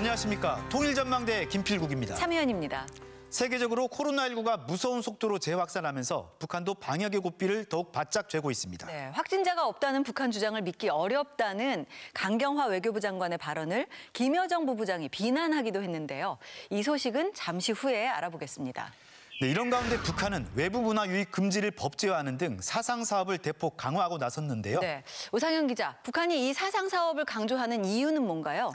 안녕하십니까. 통일전망대 김필국입니다. 참여연입니다. 세계적으로 코로나19가 무서운 속도로 재확산하면서 북한도 방역의 고삐를 더욱 바짝 쥐고 있습니다. 네, 확진자가 없다는 북한 주장을 믿기 어렵다는 강경화 외교부 장관의 발언을 김여정 부부장이 비난하기도 했는데요. 이 소식은 잠시 후에 알아보겠습니다. 네, 이런 가운데 북한은 외부 문화 유입 금지를 법제화하는 등 사상 사업을 대폭 강화하고 나섰는데요. 네, 오상현 기자, 북한이 이 사상 사업을 강조하는 이유는 뭔가요?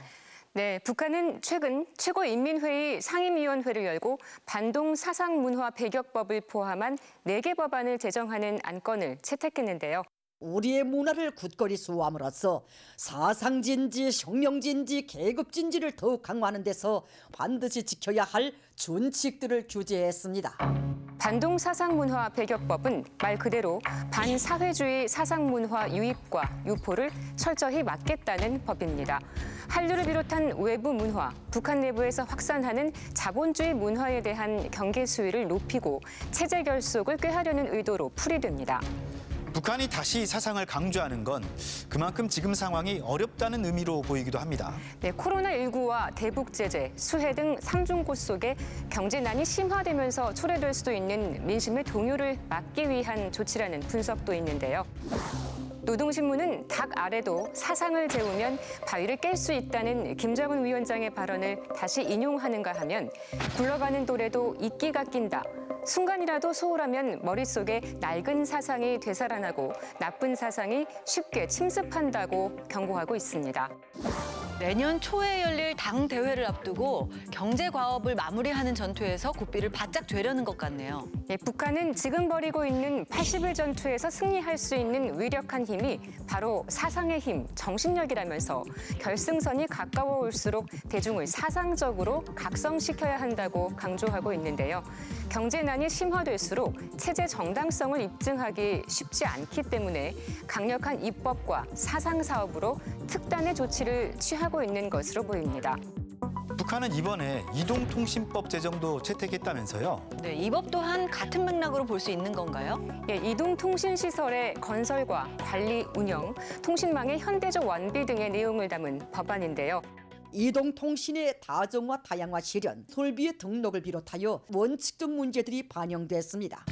네, 북한은 최근 최고인민회의 상임위원회를 열고 반동 사상문화 배격법을 포함한 4개 법안을 제정하는 안건을 채택했는데요. 우리의 문화를 굳건히 수호함으로써 사상진지, 혁명진지, 계급진지를 더욱 강화하는 데서 반드시 지켜야 할 준칙들을 규제했습니다. 반동 사상문화 배격법은 말 그대로 반사회주의 사상문화 유입과 유포를 철저히 막겠다는 법입니다. 한류를 비롯한 외부 문화, 북한 내부에서 확산하는 자본주의 문화에 대한 경계 수위를 높이고 체제 결속을 꾀하려는 의도로 풀이됩니다. 북한이 다시 사상을 강조하는 건 그만큼 지금 상황이 어렵다는 의미로 보이기도 합니다. 네, 코로나19와 대북 제재, 수해 등 삼중고 속에 경제난이 심화되면서 초래될 수도 있는 민심의 동요를 막기 위한 조치라는 분석도 있는데요. 노동신문은 닭 아래도 사상을 재우면 바위를 깰 수 있다는 김정은 위원장의 발언을 다시 인용하는가 하면 굴러가는 돌에도 이끼가 낀다. 순간이라도 소홀하면 머릿속에 낡은 사상이 되살아나고 나쁜 사상이 쉽게 침습한다고 경고하고 있습니다. 내년 초에 열릴 당 대회를 앞두고 경제 과업을 마무리하는 전투에서 고삐를 바짝 죄려는 것 같네요. 예, 북한은 지금 벌이고 있는 80일 전투에서 승리할 수 있는 위력한 힘이 바로 사상의 힘, 정신력이라면서 결승선이 가까워 올수록 대중을 사상적으로 각성시켜야 한다고 강조하고 있는데요. 경제난이 심화될수록 체제 정당성을 입증하기 쉽지 않기 때문에 강력한 입법과 사상 사업으로 특단의 조치를 취하고 있는 것으로 보입니다. 북한은 이번에 이동통신법 제정도 채택했다면서요? 네, 이 법 또한 같은 맥락으로 볼 수 있는 건가요? 예, 이동통신시설의 건설과 관리, 운영, 통신망의 현대적 완비 등의 내용을 담은 법안인데요. 이동통신의 다정화, 다양화 실현, 설비의 등록을 비롯하여 원칙적 문제들이 반영됐습니다.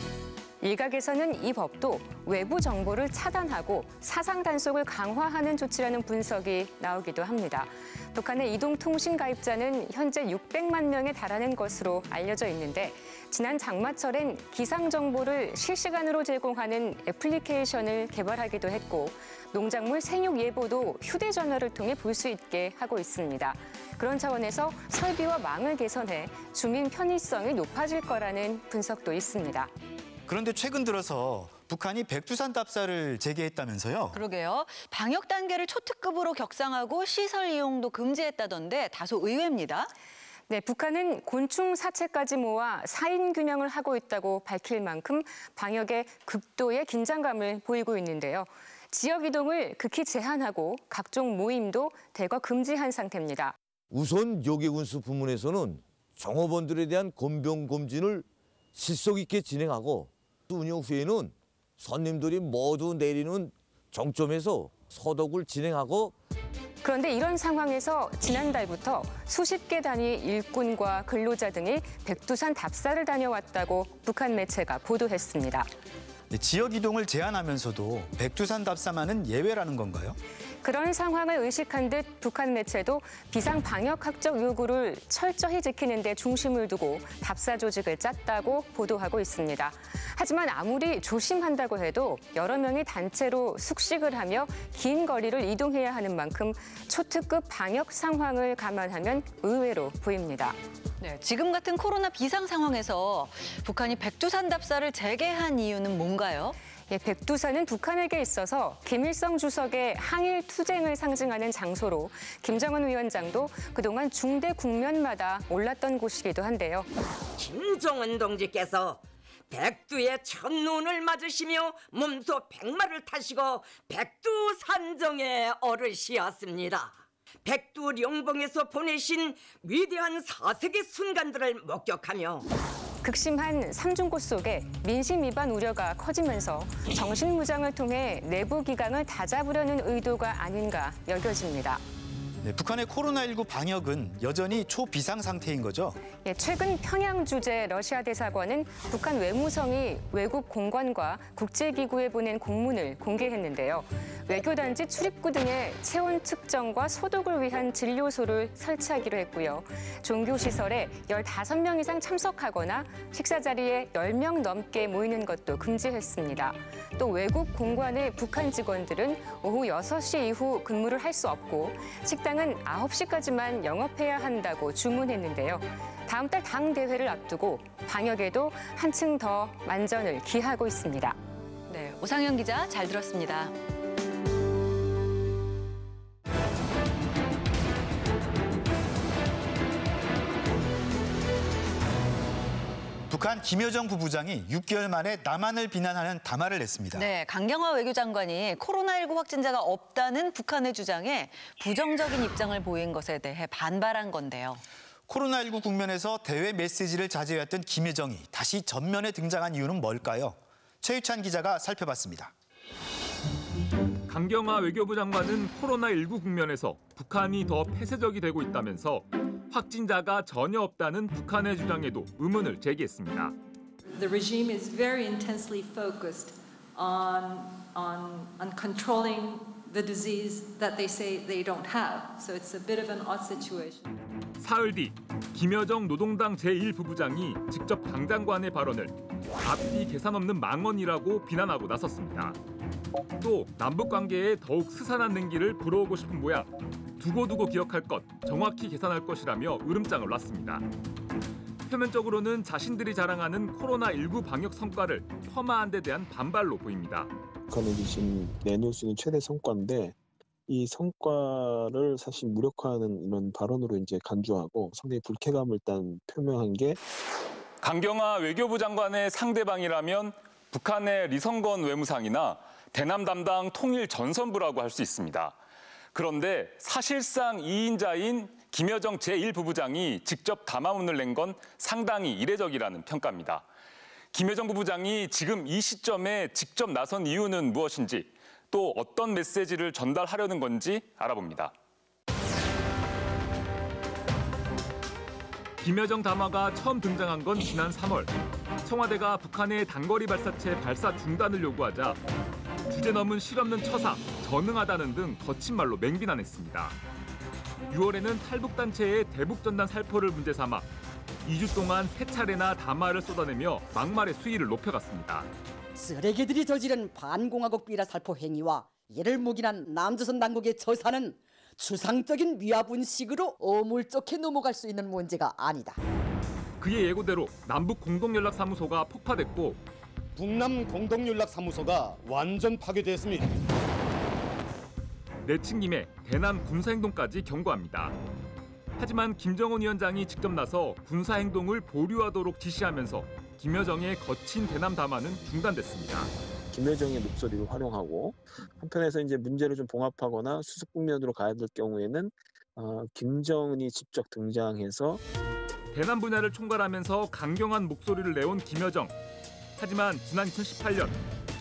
일각에서는 이 법도 외부 정보를 차단하고 사상 단속을 강화하는 조치라는 분석이 나오기도 합니다. 북한의 이동통신 가입자는 현재 600만 명에 달하는 것으로 알려져 있는데 지난 장마철엔 기상 정보를 실시간으로 제공하는 애플리케이션을 개발하기도 했고 농작물 생육 예보도 휴대전화를 통해 볼 수 있게 하고 있습니다. 그런 차원에서 설비와 망을 개선해 주민 편의성이 높아질 거라는 분석도 있습니다. 그런데 최근 들어서 북한이 백두산 답사를 재개했다면서요? 그러게요. 방역 단계를 초특급으로 격상하고 시설 이용도 금지했다던데 다소 의외입니다. 네, 북한은 곤충 사체까지 모아 4인 균형을 하고 있다고 밝힐 만큼 방역에 극도의 긴장감을 보이고 있는데요. 지역 이동을 극히 제한하고 각종 모임도 대거 금지한 상태입니다. 우선 요괴군수 부문에서는 종업원들에 대한 건병 검진을 실속 있게 진행하고 운영 후에는 손님들이 모두 내리는 정점에서 소독을 진행하고 그런데 이런 상황에서 지난달부터 수십 개 단위의 일꾼과 근로자 등이 백두산 답사를 다녀왔다고 북한 매체가 보도했습니다. 지역 이동을 제한하면서도 백두산 답사만은 예외라는 건가요? 그런 상황을 의식한 듯 북한 매체도 비상 방역학적 요구를 철저히 지키는 데 중심을 두고 답사 조직을 짰다고 보도하고 있습니다. 하지만 아무리 조심한다고 해도 여러 명이 단체로 숙식을 하며 긴 거리를 이동해야 하는 만큼 초특급 방역 상황을 감안하면 의외로 보입니다. 네, 지금 같은 코로나 비상 상황에서 북한이 백두산 답사를 재개한 이유는 뭔가요? 예, 백두산은 북한에게 있어서 김일성 주석의 항일 투쟁을 상징하는 장소로 김정은 위원장도 그동안 중대 국면마다 올랐던 곳이기도 한데요. 김정은 동지께서 백두의 첫눈을 맞으시며 몸소 백마를 타시고 백두산정에 오르시었습니다. 백두룡봉에서 보내신 위대한 사색의 순간들을 목격하며 극심한 삼중고 속에 민심 위반 우려가 커지면서 정신무장을 통해 내부 기강을 다잡으려는 의도가 아닌가 여겨집니다. 네, 북한의 코로나19 방역은 여전히 초비상 상태인 거죠. 예, 최근 평양 주재 러시아 대사관은 북한 외무성이 외국 공관과 국제기구에 보낸 공문을 공개했는데요. 외교단지 출입구 등에 체온 측정과 소독을 위한 진료소를 설치하기로 했고요. 종교시설에 15명 이상 참석하거나 식사 자리에 10명 넘게 모이는 것도 금지했습니다. 또 외국 공관의 북한 직원들은 오후 6시 이후 근무를 할 수 없고 식당은 9시까지만 영업해야 한다고 주문했는데요. 다음 달 당 대회를 앞두고 방역에도 한층 더 만전을 기하고 있습니다. 네, 오상현 기자 잘 들었습니다. 북한 김여정 부부장이 6개월 만에 남한을 비난하는 담화를 냈습니다. 네, 강경화 외교장관이 코로나19 확진자가 없다는 북한의 주장에 부정적인 입장을 보인 것에 대해 반발한 건데요. 코로나19 국면에서 대외 메시지를 자제해왔던 김여정이 다시 전면에 등장한 이유는 뭘까요? 최유찬 기자가 살펴봤습니다. 강경화 외교부 장관은 코로나19 국면에서 북한이 더 폐쇄적이 되고 있다면서 확진자가 전혀 없다는 북한의 주장에도 의문을 제기했습니다. The regime is very intensely focused on controlling the disease that they say they don't have. So it's a bit of an odd situation. 사흘 뒤 김여정 노동당 제1부부장이 직접 당 장관의 발언을 앞뒤 계산 없는 망언이라고 비난하고 나섰습니다. 또 남북 관계에 더욱 스산한 냉기를 불어오고 싶은 모양. 두고두고 기억할 것, 정확히 계산할 것이라며 으름장을 놨습니다. 표면적으로는 자신들이 자랑하는 코로나19 방역 성과를 폄하한 데 대한 반발로 보입니다. 북한이 지금 내놓을 수 있는 최대 성과인데 이 성과를 사실 무력화하는 이런 발언으로 이제 간주하고 상당히 불쾌감을 일단 표명한 게 강경화 외교부 장관의 상대방이라면 북한의 리성건 외무상이나 대남 담당 통일전선부라고 할 수 있습니다. 그런데 사실상 2인자인 김여정 제1부부장이 직접 담화문을 낸 건 상당히 이례적이라는 평가입니다. 김여정 부부장이 지금 이 시점에 직접 나선 이유는 무엇인지 또 어떤 메시지를 전달하려는 건지 알아봅니다. 김여정 담화가 처음 등장한 건 지난 3월. 청와대가 북한의 단거리 발사체 발사 중단을 요구하자 주제 넘은 실없는 처사, 전능하다는 등 거친 말로 맹비난했습니다. 6월에는 탈북단체의 대북전단 살포를 문제 삼아 2주 동안 3차례나 담화를 쏟아내며 막말의 수위를 높여갔습니다. 쓰레기들이 저지른 반공화국 비라 살포 행위와 이를 묵인한 남조선 당국의 처사는 추상적인 위화분식으로 어물쩍게 넘어갈 수 있는 문제가 아니다. 그의 예고대로 남북 공동연락사무소가 폭파됐고 북남 공동연락사무소가 완전 파괴됐습니다. 내친김에 대남 군사행동까지 경고합니다. 하지만 김정은 위원장이 직접 나서 군사행동을 보류하도록 지시하면서 김여정의 거친 대남 담화는 중단됐습니다. 김여정의 목소리를 활용하고 한편에서 이제 문제를 좀 봉합하거나 수습 국면으로 가야 될 경우에는 김정은이 직접 등장해서 대남 분야를 총괄하면서 강경한 목소리를 내온 김여정. 하지만 지난 2018년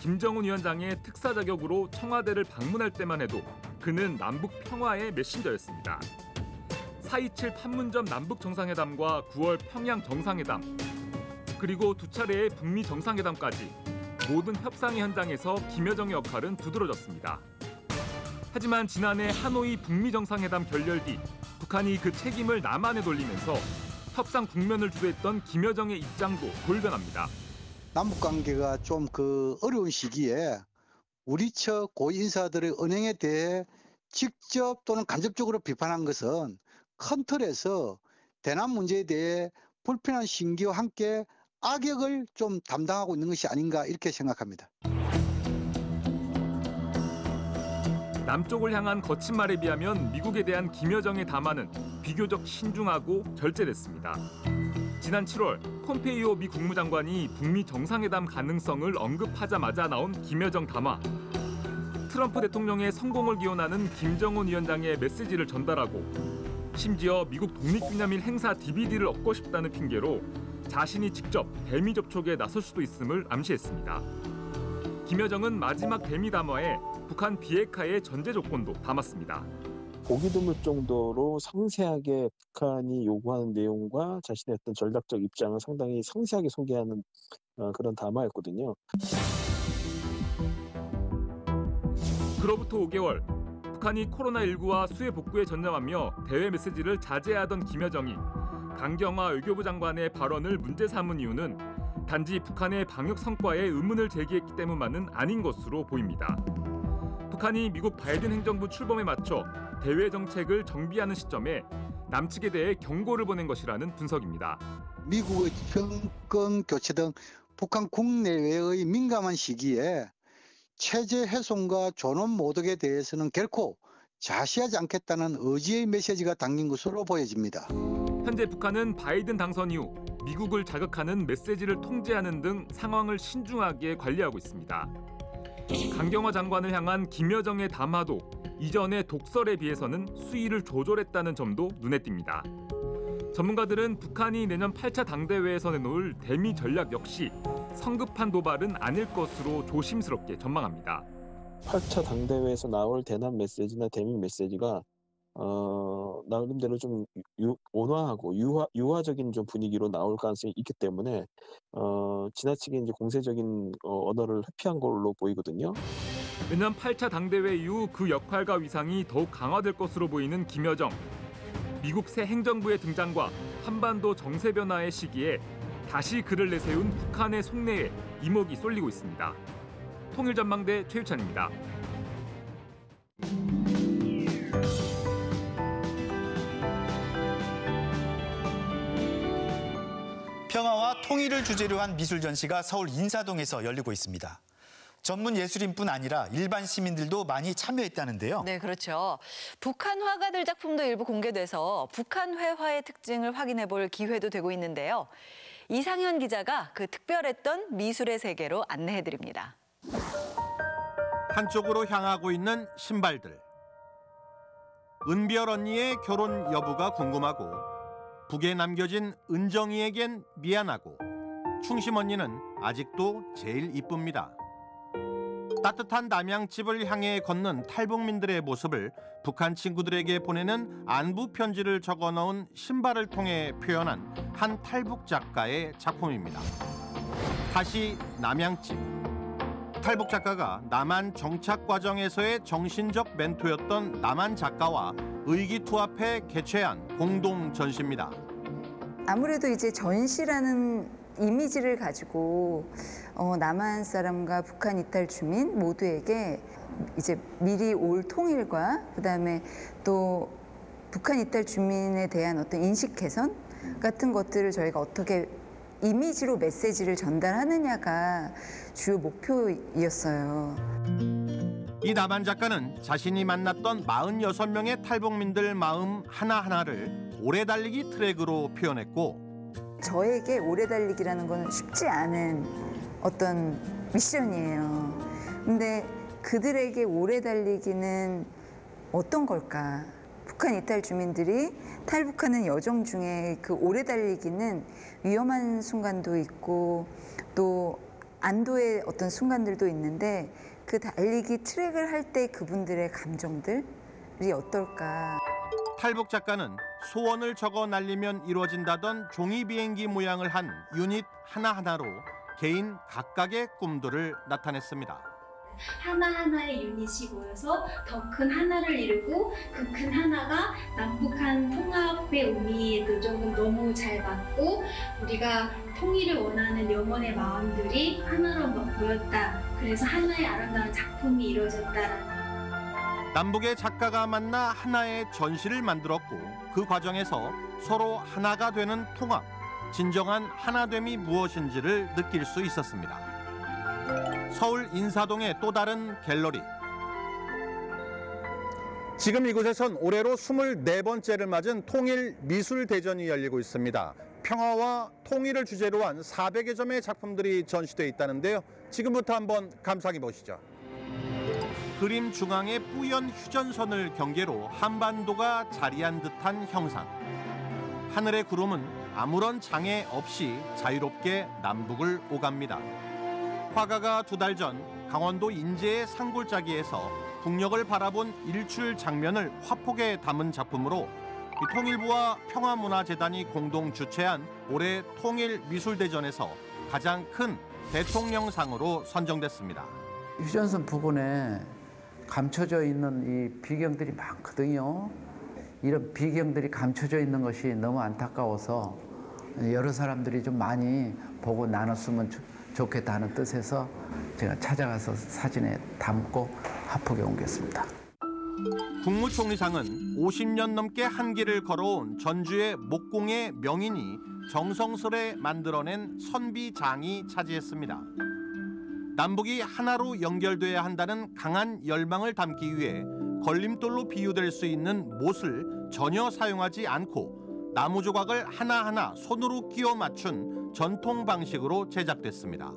김정은 위원장의 특사 자격으로 청와대를 방문할 때만 해도 그는 남북 평화의 메신저였습니다. 4.27 판문점 남북 정상회담과 9월 평양 정상회담, 그리고 2차례의 북미 정상회담까지 모든 협상의 현장에서 김여정의 역할은 두드러졌습니다. 하지만 지난해 하노이 북미 정상회담 결렬 뒤 북한이 그 책임을 남한에 돌리면서 협상 국면을 주도했던 김여정의 입장도 돌변합니다. 남북 관계가 좀 어려운 시기에 우리 측 고위 인사들의 언행에 대해 직접 또는 간접적으로 비판한 것은 큰 틀에서 대남 문제에 대해 불편한 심기와 함께 악역을 좀 담당하고 있는 것이 아닌가 이렇게 생각합니다. 남쪽을 향한 거친 말에 비하면 미국에 대한 김여정의 담화는 비교적 신중하고 절제됐습니다. 지난 7월 폼페이오 미 국무장관이 북미 정상회담 가능성을 언급하자마자 나온 김여정 담화. 트럼프 대통령의 성공을 기원하는 김정은 위원장의 메시지를 전달하고 심지어 미국 독립기념일 행사 DVD를 얻고 싶다는 핑계로 자신이 직접 대미 접촉에 나설 수도 있음을 암시했습니다. 김여정은 마지막 대미 담화에 북한 비핵화의 전제 조건도 담았습니다. 보기 드물 정도로 상세하게 북한이 요구하는 내용과 자신의 어떤 전략적 입장을 상당히 상세하게 소개하는 그런 담화였거든요. 그로부터 5개월, 북한이 코로나19와 수해 복구에 전념하며 대외 메시지를 자제하던 김여정이 강경화 외교부 장관의 발언을 문제 삼은 이유는 단지 북한의 방역 성과에 의문을 제기했기 때문만은 아닌 것으로 보입니다. 북한이 미국 바이든 행정부 출범에 맞춰 대외 정책을 정비하는 시점에 남측에 대해 경고를 보낸 것이라는 분석입니다. 미국의 정권 교체 등 북한 국내외의 민감한 시기에 체제 훼손과 존엄 모독에 대해서는 결코 자시하지 않겠다는 의지의 메시지가 담긴 것으로 보여집니다. 현재 북한은 바이든 당선 이후 미국을 자극하는 메시지를 통제하는 등 상황을 신중하게 관리하고 있습니다. 강경화 장관을 향한 김여정의 담화도 이전의 독설에 비해서는 수위를 조절했다는 점도 눈에 띕니다. 전문가들은 북한이 내년 8차 당대회에서 내놓을 대미 전략 역시 성급한 도발은 아닐 것으로 조심스럽게 전망합니다. 8차 당대회에서 나올 대남 메시지나 대미 메시지가 나름대로 좀 온화하고 유화적인 좀 분위기로 나올 가능성이 있기 때문에 지나치게 이제 공세적인 언어를 회피한 걸로 보이거든요. 내년 8차 당대회 이후 그 역할과 위상이 더욱 강화될 것으로 보이는 김여정. 미국 새 행정부의 등장과 한반도 정세 변화의 시기에 다시 그를 내세운 북한의 속내에 이목이 쏠리고 있습니다. 통일전망대 최유찬입니다. 평화와 통일을 주제로 한 미술 전시가 서울 인사동에서 열리고 있습니다. 전문 예술인뿐 아니라 일반 시민들도 많이 참여했다는데요. 네, 그렇죠. 북한 화가들 작품도 일부 공개돼서 북한 회화의 특징을 확인해 볼 기회도 되고 있는데요. 이상현 기자가 그 특별했던 미술의 세계로 안내해 드립니다. 한쪽으로 향하고 있는 신발들. 은별 언니의 결혼 여부가 궁금하고 북에 남겨진 은정이에겐 미안하고 충심 언니는 아직도 제일 이쁩니다. 따뜻한 남양집을 향해 걷는 탈북민들의 모습을 북한 친구들에게 보내는 안부 편지를 적어놓은 신발을 통해 표현한 한 탈북 작가의 작품입니다. 다시 남양집. 탈북 작가가 남한 정착 과정에서의 정신적 멘토였던 남한 작가와 의기투합해 개최한 공동 전시입니다. 아무래도 이제 전시라는 이미지를 가지고 남한 사람과 북한 이탈 주민 모두에게 이제 미리 올 통일과 그다음에 또 북한 이탈 주민에 대한 어떤 인식 개선 같은 것들을 저희가 어떻게 이미지로 메시지를 전달하느냐가 주요 목표였어요. 이 남한 작가는 자신이 만났던 46명의 탈북민들 마음 하나하나를 오래 달리기 트랙으로 표현했고 저에게 오래 달리기라는 건 쉽지 않은 어떤 미션이에요. 근데 그들에게 오래 달리기는 어떤 걸까? 북한 이탈 주민들이 탈북하는 여정 중에 그 오래 달리기는 위험한 순간도 있고 또 안도의 어떤 순간들도 있는데 그 달리기 트랙을 할 때 그분들의 감정들이 어떨까? 탈북 작가는 소원을 적어 날리면 이루어진다던 종이 비행기 모양을 한 유닛 하나하나로 개인 각각의 꿈들을 나타냈습니다. 하나하나의 유닛이 모여서 더 큰 하나를 이루고 그 큰 하나가 남북한 통합의 의미에도 조금 너무 잘 맞고 우리가 통일을 원하는 영혼의 마음들이 하나로 모였다. 그래서 하나의 아름다운 작품이 이루어졌다라는. 남북의 작가가 만나 하나의 전시를 만들었고 그 과정에서 서로 하나가 되는 통합, 진정한 하나됨이 무엇인지를 느낄 수 있었습니다. 서울 인사동의 또 다른 갤러리. 지금 이곳에선 올해로 24번째를 맞은 통일 미술 대전이 열리고 있습니다. 평화와 통일을 주제로 한 400여 점의 작품들이 전시돼 있다는데요. 지금부터 한번 감상해 보시죠. 그림 중앙의 뿌연 휴전선을 경계로 한반도가 자리한 듯한 형상. 하늘의 구름은 아무런 장애 없이 자유롭게 남북을 오갑니다. 화가가 2달 전 강원도 인제의 산골짜기에서 북녘을 바라본 일출 장면을 화폭에 담은 작품으로 통일부와 평화문화재단이 공동 주최한 올해 통일미술대전에서 가장 큰 대통령상으로 선정됐습니다. 휴전선 부근에 감춰져 있는 이 비경들이 많거든요. 이런 비경들이 감춰져 있는 것이 너무 안타까워서 여러 사람들이 좀 많이 보고 나눴으면 좋겠다는 뜻에서 제가 찾아가서 사진에 담고 화폭에 옮겼습니다. 국무총리상은 50년 넘게 한 길을 걸어온 전주의 목공의 명인이 정성스레 만들어낸 선비장이 차지했습니다. 남북이 하나로 연결돼야 한다는 강한 열망을 담기 위해 걸림돌로 비유될 수 있는 못을 전혀 사용하지 않고 나무 조각을 하나하나 손으로 끼워 맞춘 전통 방식으로 제작됐습니다.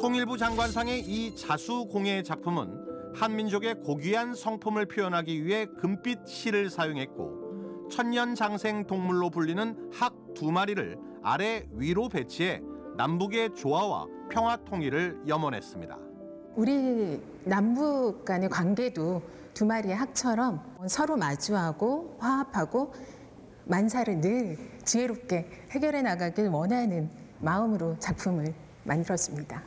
통일부 장관상의 이 자수공예 작품은 한민족의 고귀한 성품을 표현하기 위해 금빛 실을 사용했고 천년장생 동물로 불리는 학 2마리를 아래 위로 배치해 남북의 조화와 평화 통일을 염원했습니다. 우리 남북 간의 관계도 2마리의 학처럼 서로 마주하고 화합하고 만사를 늘 지혜롭게 해결해 나가길 원하는 마음으로 작품을 만들었습니다.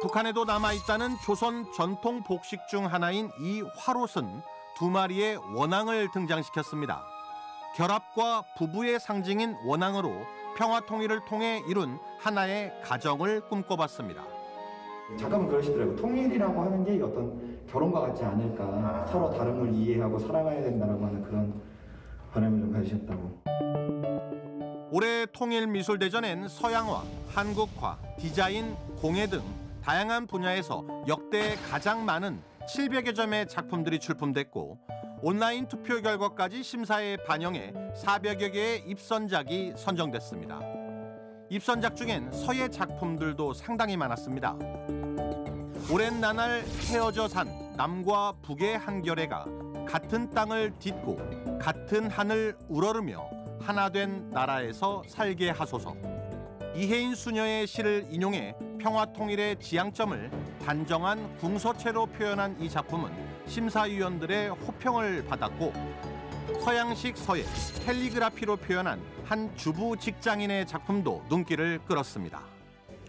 북한에도 남아있다는 조선 전통 복식 중 하나인 이 화롯은 2마리의 원앙을 등장시켰습니다. 결합과 부부의 상징인 원앙으로 평화 통일을 통해 이룬 하나의 가정을 꿈꿔봤습니다. 잠깐만 그러시더라고요. 통일이라고 하는 게 어떤 결혼과 같지 않을까. 서로 다름을 이해하고 사랑해야 된다고 하는 그런 바람을 좀 가지셨다고. 올해 통일미술대전엔 서양화, 한국화, 디자인, 공예 등 다양한 분야에서 역대 가장 많은 700여 점의 작품들이 출품됐고 온라인 투표 결과까지 심사에 반영해 400여 개의 입선작이 선정됐습니다. 입선작 중엔 서예 작품들도 상당히 많았습니다. 오랜 나날 헤어져 산 남과 북의 한결애가 같은 땅을 딛고 같은 하늘 우러르며 하나 된 나라에서 살게 하소서. 이혜인 수녀의 시를 인용해 평화통일의 지향점을 단정한 궁서체로 표현한 이 작품은 심사위원들의 호평을 받았고 서양식 서예, 캘리그라피로 표현한 한 주부 직장인의 작품도 눈길을 끌었습니다.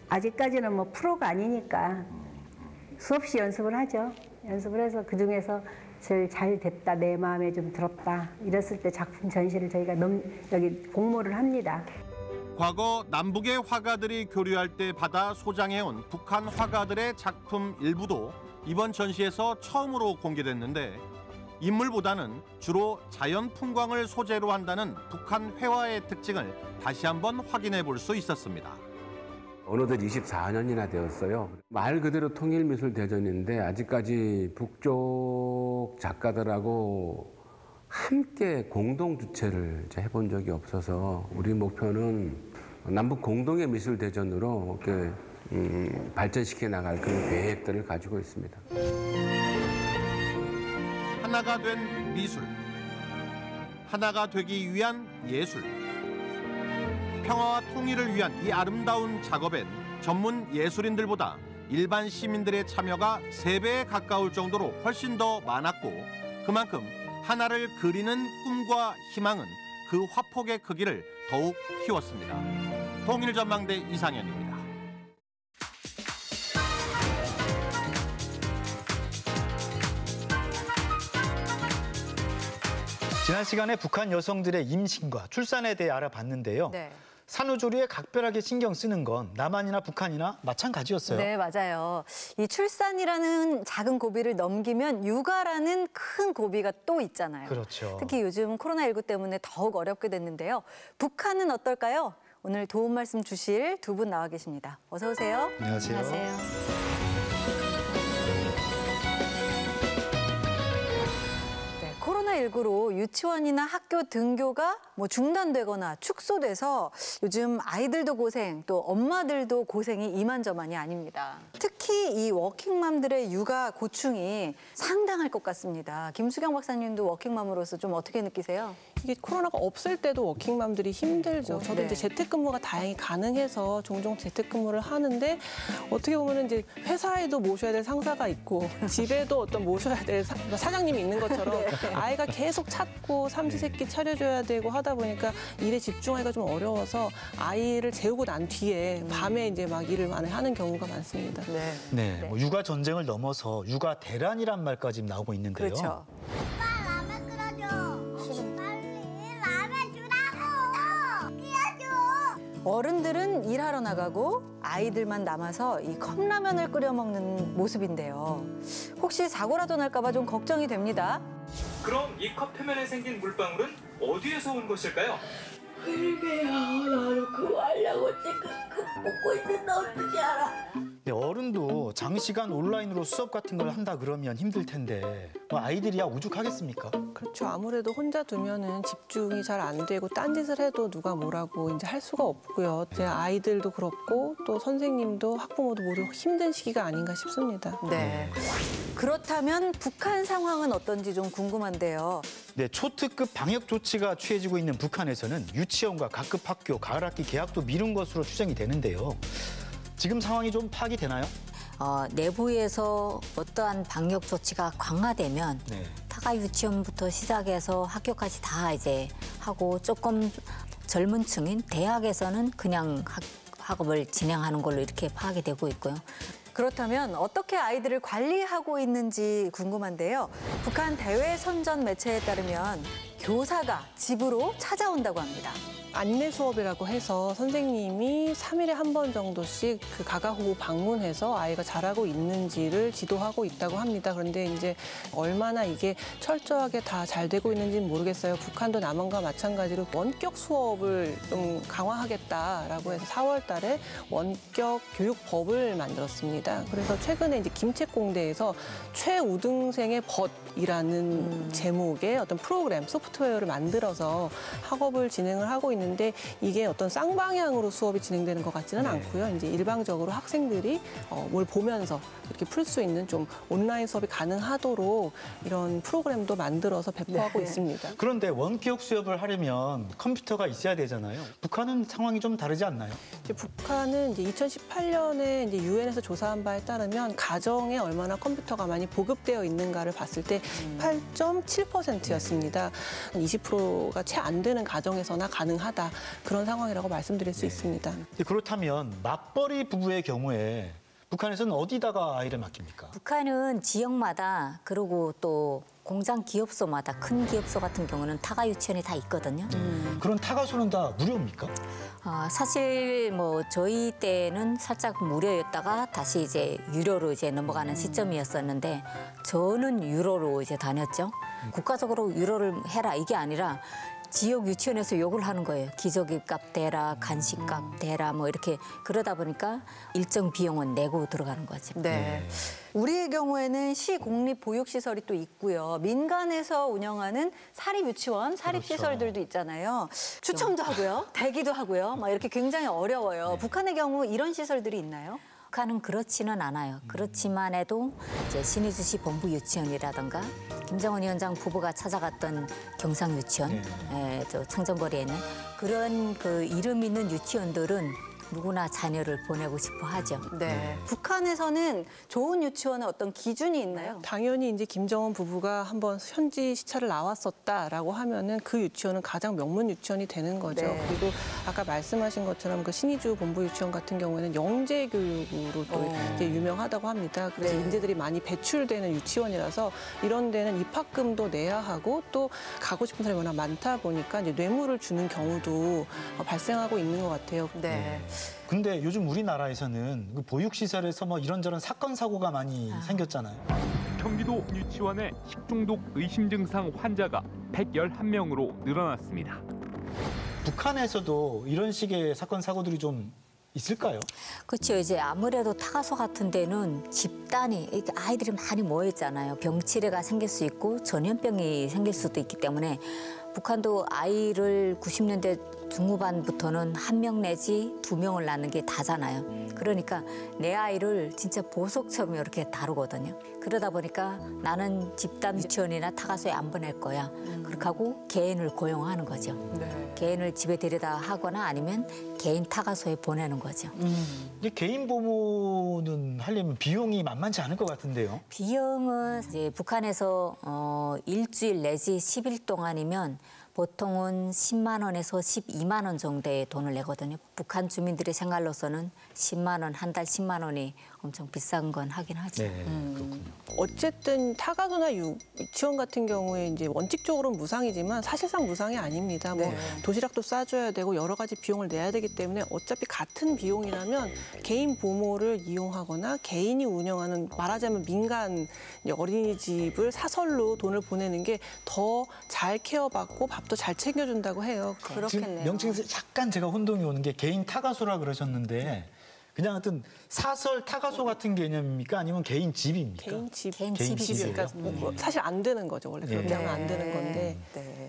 아직까지는 뭐 프로가 아니니까 수없이 연습을 하죠. 연습을 해서 그중에서 제일 잘 됐다, 내 마음에 좀 들었다 이랬을 때 작품 전시를 저희가 여기 공모를 합니다. 과거 남북의 화가들이 교류할 때 받아 소장해온 북한 화가들의 작품 일부도 이번 전시에서 처음으로 공개됐는데 인물보다는 주로 자연 풍광을 소재로 한다는 북한 회화의 특징을 다시 한번 확인해 볼 수 있었습니다. 어느덧 24년이나 되었어요. 말 그대로 통일미술대전인데 아직까지 북쪽 작가들하고 함께 공동 주최를 해본 적이 없어서 우리 목표는 남북 공동의 미술대전으로 이렇게 발전시켜 나갈 그런 계획들을 가지고 있습니다. 하나가 된 미술, 하나가 되기 위한 예술. 평화와 통일을 위한 이 아름다운 작업엔 전문 예술인들보다 일반 시민들의 참여가 3배에 가까울 정도로 훨씬 더 많았고 그만큼 하나를 그리는 꿈과 희망은 그 화폭의 크기를 더욱 키웠습니다. 통일전망대 이상현입니다. 지난 시간에 북한 여성들의 임신과 출산에 대해 알아봤는데요. 네. 산후조리에 각별하게 신경 쓰는 건 남한이나 북한이나 마찬가지였어요. 네, 맞아요. 이 출산이라는 작은 고비를 넘기면 육아라는 큰 고비가 또 있잖아요. 그렇죠. 특히 요즘 코로나19 때문에 더욱 어렵게 됐는데요. 북한은 어떨까요? 오늘 도움 말씀 주실 2분 나와 계십니다. 어서 오세요. 안녕하세요. 안녕하세요. 코로나19로 유치원이나 학교 등교가 중단되거나 축소돼서 요즘 아이들도 고생, 또 엄마들도 고생이 이만저만이 아닙니다. 특히 이 워킹맘들의 육아 고충이 상당할 것 같습니다. 김수경 박사님도 워킹맘으로서 좀 어떻게 느끼세요? 이게 코로나가 없을 때도 워킹맘들이 힘들죠. 저도 네. 이제 재택근무가 다행히 가능해서 종종 재택근무를 하는데 어떻게 보면 이제 회사에도 모셔야 될 상사가 있고 집에도 어떤 모셔야 될 사장님이 있는 것처럼 아이가 계속 찾고 삼시세끼 차려줘야 되고 하다 보니까 일에 집중하기가 좀 어려워서 아이를 재우고 난 뒤에 밤에 이제 막 일을 많이 하는 경우가 많습니다. 네, 육아 전쟁을 넘어서 육아 대란이란 말까지 나오고 있는데요. 그렇죠. 어른들은 일하러 나가고 아이들만 남아서 이 컵라면을 끓여 먹는 모습인데요. 혹시 사고라도 날까 봐 좀 걱정이 됩니다. 그럼 이 컵 표면에 생긴 물방울은 어디에서 온 것일까요? 그러게요. 나는 그거 알려고 지금 먹고 있는데 어떻게 알아? 네, 어른도 장시간 온라인으로 수업 같은 걸 한다 그러면 힘들 텐데 아이들이야 오죽하겠습니까? 그렇죠. 아무래도 혼자 두면은 집중이 잘 안 되고 딴짓을 해도 누가 뭐라고 이제 할 수가 없고요. 제 아이들도 그렇고 또 선생님도 학부모도 모두 힘든 시기가 아닌가 싶습니다. 네. 그렇다면 북한 상황은 어떤지 좀 궁금한데요. 네, 초특급 방역 조치가 취해지고 있는 북한에서는 유치원과 각급 학교 가을학기 개학도 미룬 것으로 추정이 되는데요. 지금 상황이 좀 파악이 되나요? 내부에서 어떠한 방역 조치가 강화되면 타가 유치원부터 시작해서 학교까지 다 이제 하고 조금 젊은 층인 대학에서는 그냥 학업을 진행하는 걸로 이렇게 파악이 되고 있고요. 그렇다면 어떻게 아이들을 관리하고 있는지 궁금한데요. 북한 대외 선전 매체에 따르면 교사가 집으로 찾아온다고 합니다. 안내 수업이라고 해서 선생님이 3일에 한 번 정도씩 그 가가호호 방문해서 아이가 잘하고 있는지를 지도하고 있다고 합니다. 그런데 이제 얼마나 이게 철저하게 다 잘 되고 있는지는 모르겠어요. 북한도 남한과 마찬가지로 원격 수업을 좀 강화하겠다라고 해서 4월 달에 원격 교육법을 만들었습니다. 그래서 최근에 이제 김책공대에서 최우등생의 벗이라는 제목의 어떤 프로그램, 소프트웨어를 만들어서 학업을 진행을 하고 있는데 이게 어떤 쌍방향으로 수업이 진행되는 것 같지는 않고요. 이제 일방적으로 학생들이 뭘 보면서 이렇게 풀 수 있는 좀 온라인 수업이 가능하도록 이런 프로그램도 만들어서 배포하고 있습니다. 그런데 원격 수업을 하려면 컴퓨터가 있어야 되잖아요. 북한은 상황이 좀 다르지 않나요? 이제 북한은 이제 2018년에 이제 유엔에서 조사한 바에 따르면 가정에 얼마나 컴퓨터가 많이 보급되어 있는가를 봤을 때 8.7%였습니다. 20%가 채 안 되는 가정에서나 가능하다. 그런 상황이라고 말씀드릴 수 있습니다. 그렇다면 맞벌이 부부의 경우에 북한에서는 어디다가 아이를 맡깁니까? 북한은 지역마다 그리고 또 공장 기업소마다 큰 기업소 같은 경우는 타가 유치원이 다 있거든요. 그런 타가소는 다 무료입니까? 사실 뭐 저희 때는 살짝 무료였다가 다시 이제 유료로 이제 넘어가는 시점이었었는데 저는 유료로 이제 다녔죠. 국가적으로 유료를 해라 이게 아니라 지역 유치원에서 요구를 하는 거예요. 기저귀값 대라, 간식값 대라 뭐 이렇게 그러다 보니까 일정 비용은 내고 들어가는 거죠. 네. 우리의 경우에는 시 공립 보육시설이 또 있고요. 민간에서 운영하는 사립유치원, 사립시설들도 있잖아요. 추첨도 하고요. 대기도 하고요. 막 이렇게 굉장히 어려워요. 북한의 경우 이런 시설들이 있나요? 북한은 그렇지는 않아요. 그렇지만 해도 이제 신의주시 본부 유치원이라든가 김정은 위원장 부부가 찾아갔던 경상 유치원, 저 창정거리에 있는 그런 그 이름 있는 유치원들은 누구나 자녀를 보내고 싶어 하죠. 네. 북한에서는 좋은 유치원의 어떤 기준이 있나요? 당연히 이제 김정은 부부가 한번 현지 시찰을 나왔었다라고 하면은 그 유치원은 가장 명문 유치원이 되는 거죠. 네. 그리고 아까 말씀하신 것처럼 그 신의주 본부 유치원 같은 경우에는 영재 교육으로 또 이제 유명하다고 합니다. 그래서 인재들이 많이 배출되는 유치원이라서 이런 데는 입학금도 내야 하고 또 가고 싶은 사람이 워낙 많다 보니까 이제 뇌물을 주는 경우도 발생하고 있는 것 같아요. 네. 근데 요즘 우리나라에서는 그 보육시설에서 뭐 이런저런 사건, 사고가 많이 생겼잖아요. 경기도 유치원의 식중독 의심 증상 환자가 111명으로 늘어났습니다. 북한에서도 이런 식의 사건, 사고들이 좀 있을까요? 그렇죠. 이제 아무래도 타가소 같은 데는 집단이 이렇게 아이들이 많이 모여 있잖아요. 병치레가 생길 수 있고 전염병이 생길 수도 있기 때문에 북한도 아이를 90년대 중후반부터는 1명 내지 2명을 낳는 게 다잖아요. 그러니까 내 아이를 진짜 보석처럼 이렇게 다루거든요. 그러다 보니까 나는 집단 유치원이나 타가소에 안 보낼 거야. 그렇게 하고 개인을 고용하는 거죠. 개인을 집에 데려다 하거나 아니면 개인 타가소에 보내는 거죠. 이제 개인 보모는 하려면 비용이 만만치 않을 것 같은데요. 비용은 이제 북한에서 일주일 내지 10일 동안이면 보통은 10만 원에서 12만 원 정도의 돈을 내거든요. 북한 주민들의 생활로서는 10만 원, 한 달 10만 원이 엄청 비싼 건 하긴 하죠. 네, 그렇군요. 어쨌든 타가소나 유치원 같은 경우에 이제 원칙적으로는 무상이지만 사실상 무상이 아닙니다. 뭐 도시락도 싸줘야 되고 여러 가지 비용을 내야 되기 때문에 어차피 같은 비용이라면 개인 보모를 이용하거나 개인이 운영하는 말하자면 민간 어린이집을 사설로 돈을 보내는 게 더 잘 케어받고 밥도 잘 챙겨준다고 해요. 지금 명칭에서 약간 제가 혼동이 오는 게 개인 타가소라 그러셨는데 그냥 하여튼 사설 타가소 같은 개념입니까? 아니면 개인 집입니까? 개인 집. 개인 집이에요? 그러니까 뭐 사실 안 되는 거죠. 원래 그렇게 하면 안 되는 건데.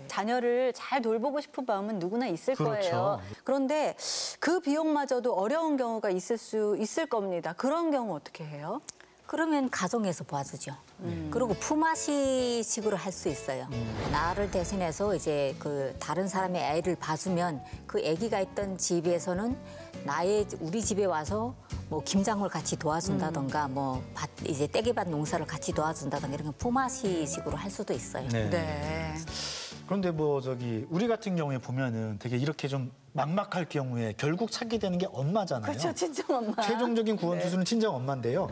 자녀를 잘 돌보고 싶은 마음은 누구나 있을 그렇죠. 거예요. 그런데 그 비용마저도 어려운 경우가 있을 겁니다. 그런 경우 어떻게 해요? 그러면 가정에서 봐주죠. 그리고 품앗이식으로 할 수 있어요. 나를 대신해서 이제 그 다른 사람의 아이를 봐주면 그 아기가 있던 집에서는 우리 집에 와서 뭐 김장을 같이 도와준다던가 뭐 이제 떼기밭 농사를 같이 도와준다던가 이런 품앗이식으로 할 수도 있어요. 네. 그런데 뭐 우리 같은 경우에 보면은 되게 이렇게 좀 막막할 경우에 결국 찾게 되는 게 엄마잖아요. 그렇죠, 친정 엄마. 최종적인 구원투수는 친정 엄마인데요.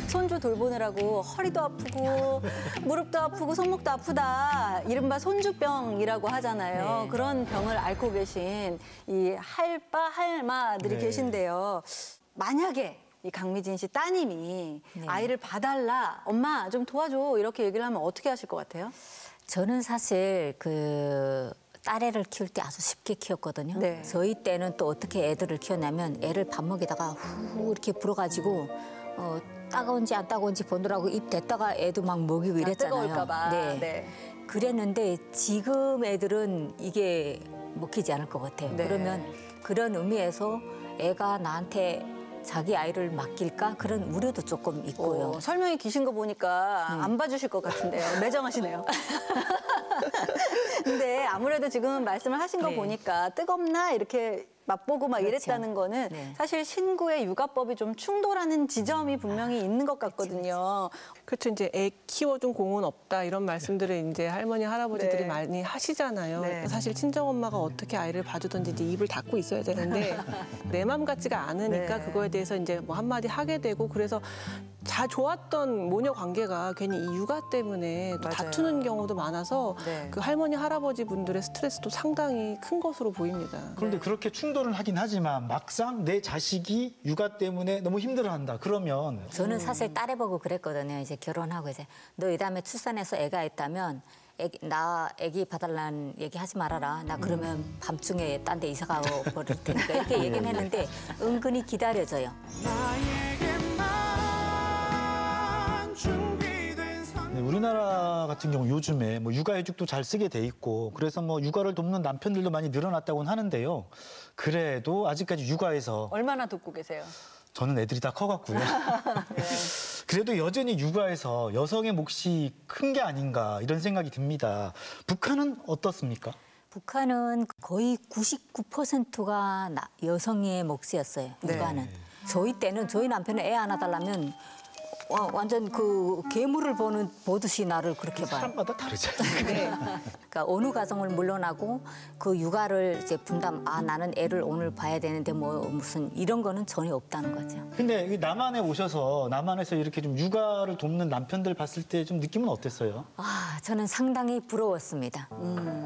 손주 돌보느라고 허리도 아프고 무릎도 아프고 손목도 아프다. 이른바 손주병이라고 하잖아요. 그런 병을 앓고 계신 이 할빠 할마들이 계신데요. 만약에 이 강미진 씨 따님이 아이를 봐달라, 엄마 좀 도와줘 이렇게 얘기를 하면 어떻게 하실 것 같아요? 저는 사실 딸애를 키울 때 아주 쉽게 키웠거든요. 저희 때는 또 어떻게 애들을 키웠냐면 애를 밥 먹이다가 후 이렇게 불어가지고 따가운지 안 따가운지 보느라고 입 댔다가 애도 막 먹이고 이랬잖아요. 뜨거울까 봐. 그랬는데 지금 애들은 이게 먹히지 않을 것 같아요. 그러면 그런 의미에서 애가 나한테 자기 아이를 맡길까? 그런 우려도 조금 있고요. 설명이 기신 거 보니까 안 봐주실 것 같은데요. 매정하시네요. 근데 아무래도 지금 말씀을 하신 거 보니까 뜨겁나 이렇게 맛보고 막 이랬다는 거는 사실 신구의 육아법이 좀 충돌하는 지점이 분명히 있는 것 같거든요. 그렇죠. 이제 애 키워준 공은 없다 이런 말씀들을 이제 할머니 할아버지들이 많이 하시잖아요. 사실 친정 엄마가 어떻게 아이를 봐주든지 이제 입을 닫고 있어야 되는데 내 맘 같지가 않으니까 그거에 대해서 이제 뭐 한마디 하게 되고 그래서 좋았던 모녀 관계가 괜히 이 육아 때문에 또 다투는 경우도 많아서 그 할머니 할아버지 분들의 스트레스도 상당히 큰 것으로 보입니다. 그런데 그렇게 충돌을 하긴 하지만 막상 내 자식이 육아 때문에 너무 힘들어한다. 그러면 저는 사실 딸애 보고 그랬거든요. 이제 결혼하고 이제 너 이 다음에 출산해서 애가 있다면 나 애기 봐달라는 얘기 하지 말아라. 나 그러면 밤중에 딴 데 이사 가고 버릴 테니까 이렇게 얘기는 했는데 은근히 기다려져요. 우리나라 같은 경우 요즘에 뭐 육아휴직도 잘 쓰게 돼 있고 그래서 뭐 육아를 돕는 남편들도 많이 늘어났다고는 하는데요. 그래도 아직까지 육아에서 얼마나 돕고 계세요? 저는 애들이 다 커갖고요. 그래도 여전히 육아에서 여성의 몫이 큰 게 아닌가 이런 생각이 듭니다. 북한은 어떻습니까? 북한은 거의 99%가 여성의 몫이었어요. 육아는. 저희 때는 저희 남편은 애 하나 달라면 완전 그 괴물을 보듯이 나를 그렇게 봐요. 사람마다 다르죠. 그러니까 어느 가정을 물러나고 그 육아를 이제 나는 애를 오늘 봐야 되는데 뭐 무슨 이런 거는 전혀 없다는 거죠. 근데 남한에 오셔서 남한에서 이렇게 좀 육아를 돕는 남편들 봤을 때 좀 느낌은 어땠어요? 저는 상당히 부러웠습니다.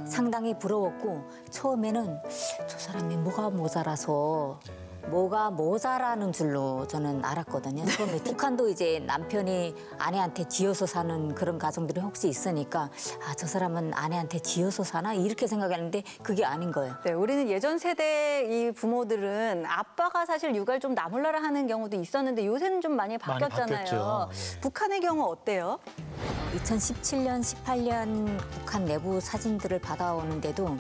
상당히 부러웠고 처음에는 저 사람이 뭐가 모자라서 뭐가 모자라는 줄로 저는 알았거든요. 처음에 북한도 이제 남편이 아내한테 지어서 사는 그런 가정들이 혹시 있으니까 아, 저 사람은 아내한테 지어서 사나? 이렇게 생각했는데 그게 아닌 거예요. 네, 우리는 예전 세대 이 부모들은 아빠가 사실 육아를 좀 나몰라라 하는 경우도 있었는데 요새는 좀 많이 바뀌었잖아요. 바뀌었죠. 북한의 경우 어때요? 2017년, 18년 북한 내부 사진들을 받아오는데도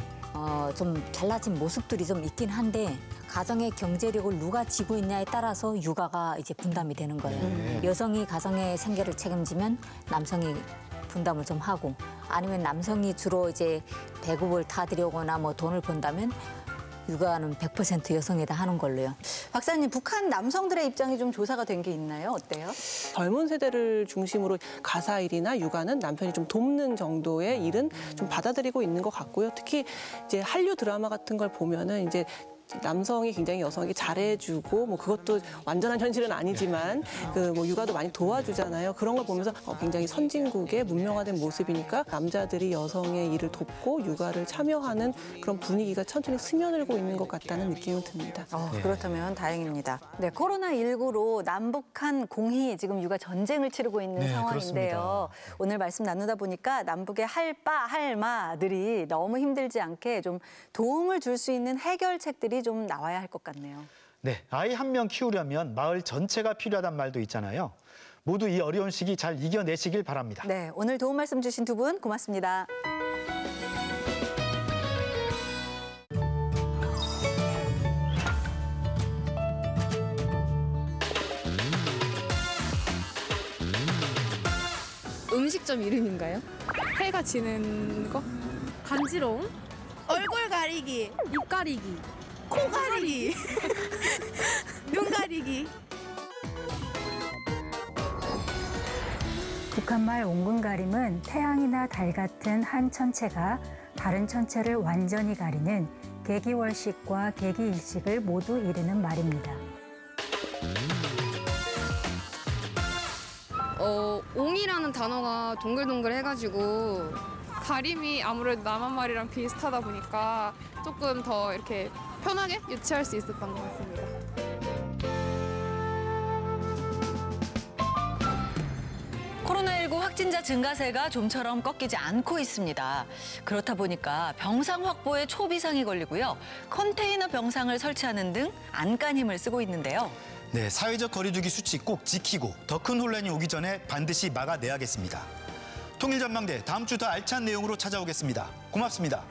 좀 달라진 모습들이 좀 있긴 한데 가정의 경제력을 누가 지고 있냐에 따라서 육아가 이제 분담이 되는 거예요. 여성이 가정의 생계를 책임지면 남성이 분담을 좀 하고 아니면 남성이 주로 이제 배급을 타드려거나 뭐 돈을 번다면 육아는 100% 여성에다 하는 걸로요. 박사님, 북한 남성들의 입장이 좀 조사가 된 게 있나요? 어때요? 젊은 세대를 중심으로 가사 일이나 육아는 남편이 좀 돕는 정도의 일은 좀 받아들이고 있는 것 같고요. 특히 이제 한류 드라마 같은 걸 보면은 이제 남성이 굉장히 여성에게 잘해주고 뭐 그것도 완전한 현실은 아니지만 그 뭐 육아도 많이 도와주잖아요. 그런 걸 보면서 굉장히 선진국의 문명화된 모습이니까 남자들이 여성의 일을 돕고 육아를 참여하는 그런 분위기가 천천히 스며들고 있는 것 같다는 느낌이 듭니다. 그렇다면 다행입니다. 네, 코로나19로 남북한 공히 지금 육아 전쟁을 치르고 있는 상황인데요. 그렇습니다. 오늘 말씀 나누다 보니까 남북의 할바, 할마들이 너무 힘들지 않게 좀 도움을 줄 수 있는 해결책들이 좀 나와야 할 것 같네요. 네, 아이 한 명 키우려면 마을 전체가 필요하단 말도 있잖아요. 모두 이 어려운 시기 잘 이겨내시길 바랍니다. 네, 오늘 도움 말씀 주신 두 분 고맙습니다. 음식점 이름인가요? 해가 지는 거? 간지러움? 얼굴 가리기, 입 가리기, 코 가리기, 눈 가리기. 북한말 옹군가림은 태양이나 달 같은 한 천체가 다른 천체를 완전히 가리는 개기월식과 개기일식을 모두 이르는 말입니다. 옹이라는 단어가 동글동글 해가지고 가림이 아무래도 남한 말이랑 비슷하다 보니까 조금 더 이렇게 편하게 유치할 수 있었던 것 같습니다. 코로나19 확진자 증가세가 좀처럼 꺾이지 않고 있습니다. 그렇다 보니까 병상 확보에 초비상이 걸리고요. 컨테이너 병상을 설치하는 등 안간 힘을 쓰고 있는데요. 네, 사회적 거리두기 수칙 꼭 지키고 더 큰 혼란이 오기 전에 반드시 막아내야겠습니다. 통일전망대 다음 주 더 알찬 내용으로 찾아오겠습니다. 고맙습니다.